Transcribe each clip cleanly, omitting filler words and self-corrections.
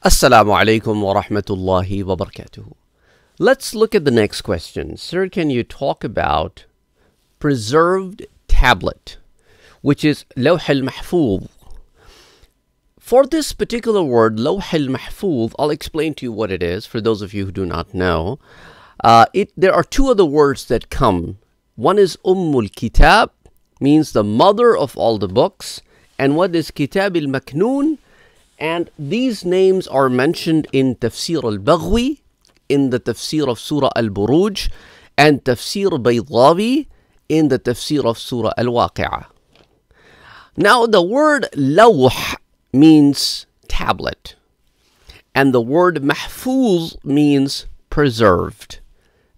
Assalamu alaikum wa rahmatullahi wa barakatuhu. Let's look at the next question. Sir, can you talk about preserved tablet, which is Lawh al-Mahfooz? For this particular word, Lawh al-Mahfooz, I'll explain to you what it is for those of you who do not know. There are two other words that come. One is Ummul Kitab, means the mother of all the books, and what is Kitab al-Maknoon? And these names are mentioned in Tafsir al-Baghwi, in the Tafsir of Surah al-Buruj, and Tafsir Baydawi in the Tafsir of Surah al-Waqi'ah. Now the word Lawh means tablet, and the word Mahfooz means preserved.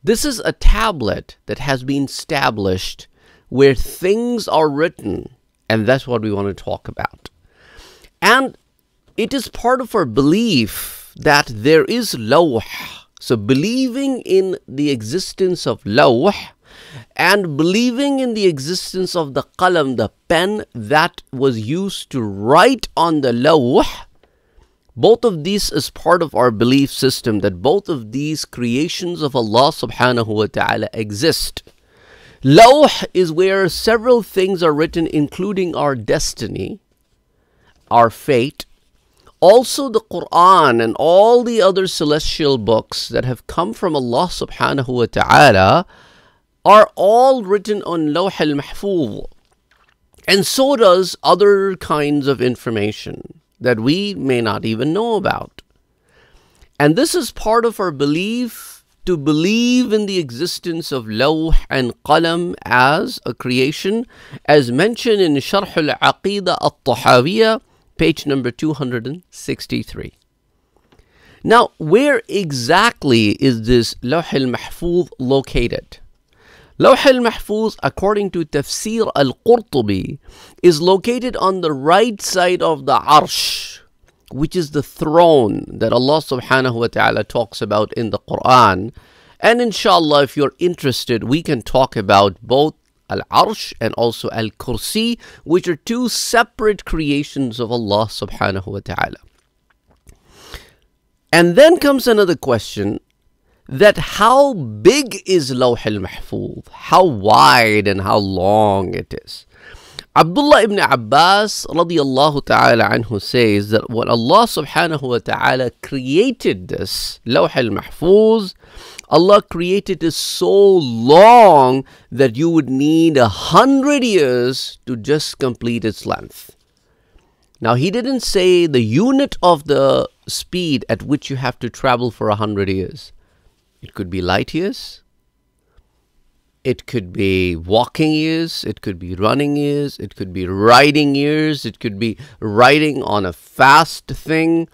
This is a tablet that has been established where things are written, and that's what we want to talk about. And it is part of our belief that there is Lawh. So believing in the existence of Lawh and believing in the existence of the qalam, the pen that was used to write on the Lawh, both of these is part of our belief system, that both of these creations of Allah subhanahu wa ta'ala exist. Lawh is where several things are written, including our destiny, our fate. Also the Quran and all the other celestial books that have come from Allah subhanahu wa ta'ala are all written on Lawh al-Mahfooz. And so does other kinds of information that we may not even know about. And this is part of our belief, to believe in the existence of Lawh and Qalam as a creation, as mentioned in Sharh al-Aqidah al-Tahawiyah, page number 263. Now, where exactly is this Lawh al-Mahfooz located? Lawh al-Mahfooz, according to Tafsir al-Qurtubi, is located on the right side of the Arsh, which is the throne that Allah subhanahu wa ta'ala talks about in the Quran. And inshallah, if you're interested, we can talk about both Al-Arsh and also Al-Kursi, which are two separate creations of Allah subhanahu wa ta'ala. And then comes another question, that how big is Lawh al-Mahfooz? How wide and how long it is? Abdullah ibn Abbas radiyallahu ta'ala anhu says that when Allah subhanahu wa ta'ala created this Lawh al-Mahfooz, Allah created it so long that you would need 100 years to just complete its length. Now, he didn't say the unit of the speed at which you have to travel for 100 years. It could be light years. It could be walking years. It could be running years. It could be riding years. It could be riding on a fast thing.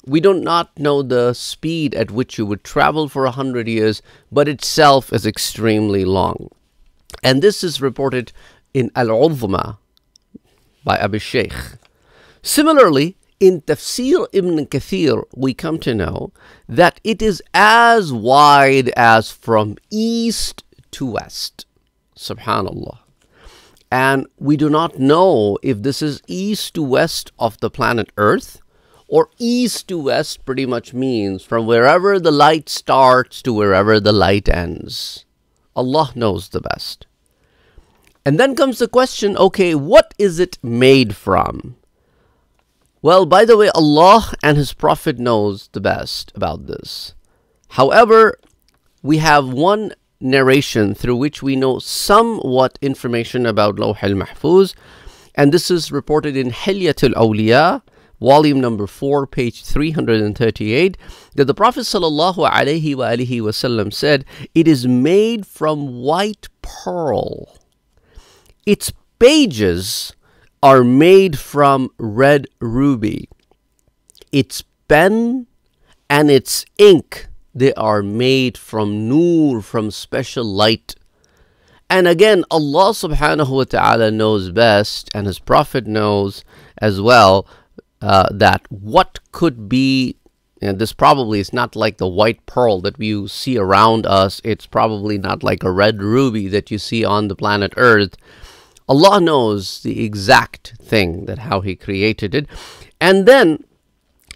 We do not know the speed at which you would travel for 100 years, but itself is extremely long. And this is reported in Al-Uzma by Abu Shaykh. Similarly, in Tafsir Ibn Kathir, we come to know that it is as wide as from east to west. Subhanallah. And we do not know if this is east to west of the planet Earth, or east to west pretty much means from wherever the light starts to wherever the light ends. Allah knows the best. And then comes the question, okay, what is it made from? Well, by the way, Allah and His Prophet knows the best about this. However, we have one narration through which we know somewhat information about Lawh al-Mahfooz, and this is reported in Hilyatul Awliya, volume number 4, page 338, that the Prophet sallallahu alaihi wasallam said, it is made from white pearl. Its pages are made from red ruby. Its pen and its ink, they are made from nur, from special light. And again, Allah subhanahu wa ta'ala knows best, and His Prophet knows as well, that what could be, and this probably is not like the white pearl that you see around us. It's probably not like a red ruby that you see on the planet Earth. Allah knows the exact thing, that how He created it. And then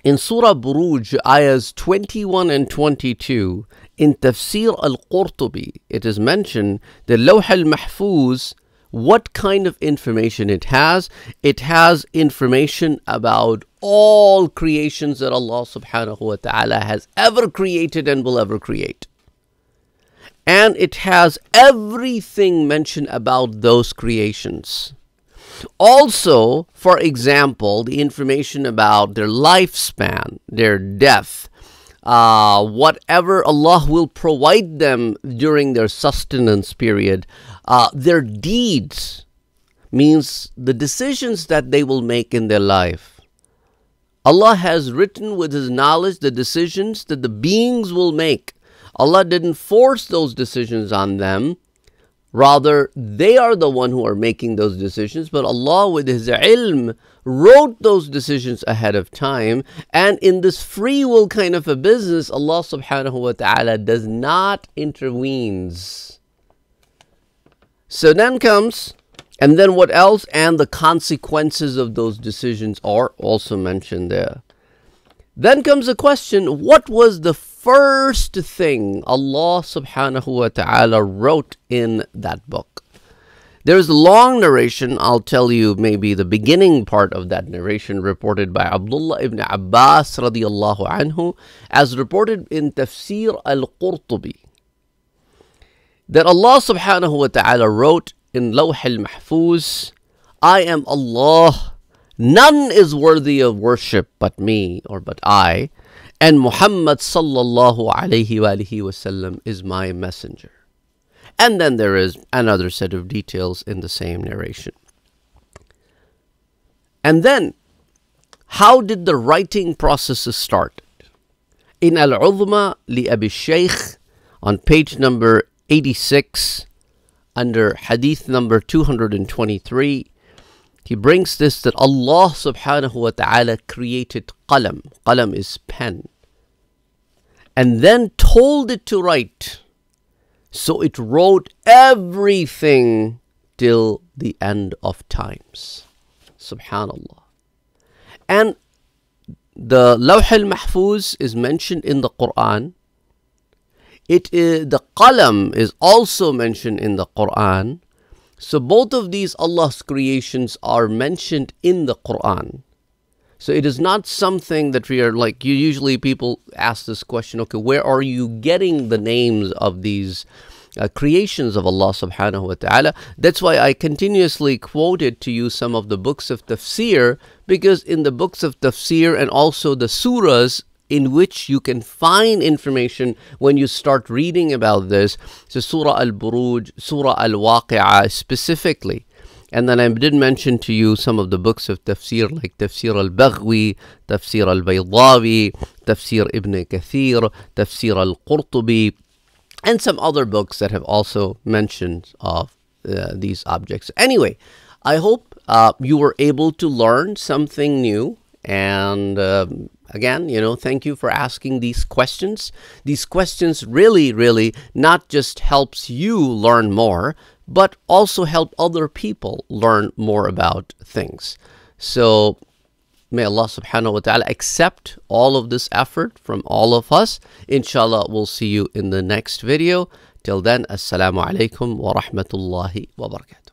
in Surah Buruj, ayahs 21 and 22, in Tafsir al-Qurtubi, it is mentioned the Lawh al-Mehfooz, what kind of information it has. It has information about all creations that Allah subhanahu wa ta'ala has ever created and will ever create. And it has everything mentioned about those creations. Also, for example, the information about their lifespan, their death, whatever Allah will provide them during their sustenance period, their deeds, means the decisions that they will make in their life. Allah has written with His knowledge the decisions that the beings will make. Allah didn't force those decisions on them. Rather, they are the one who are making those decisions, but Allah with His ilm wrote those decisions ahead of time. And in this free will kind of a business, Allah subhanahu wa ta'ala does not intervenes. So then comes, and then what else? And the consequences of those decisions are also mentioned there. Then comes the question, what was the first thing Allah subhanahu wa ta'ala wrote in that book? There's a long narration. I'll tell you maybe the beginning part of that narration, reported by Abdullah ibn Abbas radiyallahu anhu, as reported in Tafsir al-Qurtubi, that Allah subhanahu wa ta'ala wrote in Lawh al-Mahfuz, I am Allah, none is worthy of worship but me, or but I, and Muhammad sallallahu alayhi wa alihi wasallam is my messenger. And then there is another set of details in the same narration. And then, how did the writing process start? In Al-Udhma li Abi Shaykh, on page number 86, under hadith number 223, he brings this, that Allah subhanahu wa ta'ala created qalam. Qalam is pen. And then told it to write. So it wrote everything till the end of times. Subhanallah. And the Lawh al-Mahfuz is mentioned in the Quran. The qalam is also mentioned in the Quran. So both of these Allah's creations are mentioned in the Quran. So it is not something that we are like, usually people ask this question, okay, where are you getting the names of these creations of Allah subhanahu wa ta'ala? That's why I continuously quoted to you some of the books of tafsir, because in the books of tafsir and also the surahs in which you can find information when you start reading about this. So Surah Al-Buruj, Surah Al-Waqi'ah specifically. And then I did mention to you some of the books of tafsir like Tafsir Al-Baghwi, Tafsir Al-Baydawi, Tafsir Ibn Kathir, Tafsir Al-Qurtubi, and some other books that have also mentioned of these objects. Anyway, I hope you were able to learn something new. And again, thank you for asking these questions. These questions really not just helps you learn more, but also help other people learn more about things. So may Allah subhanahu wa ta'ala accept all of this effort from all of us. Inshallah, we'll see you in the next video. Till then, assalamu alaikum wa rahmatullahi wa barakatuh.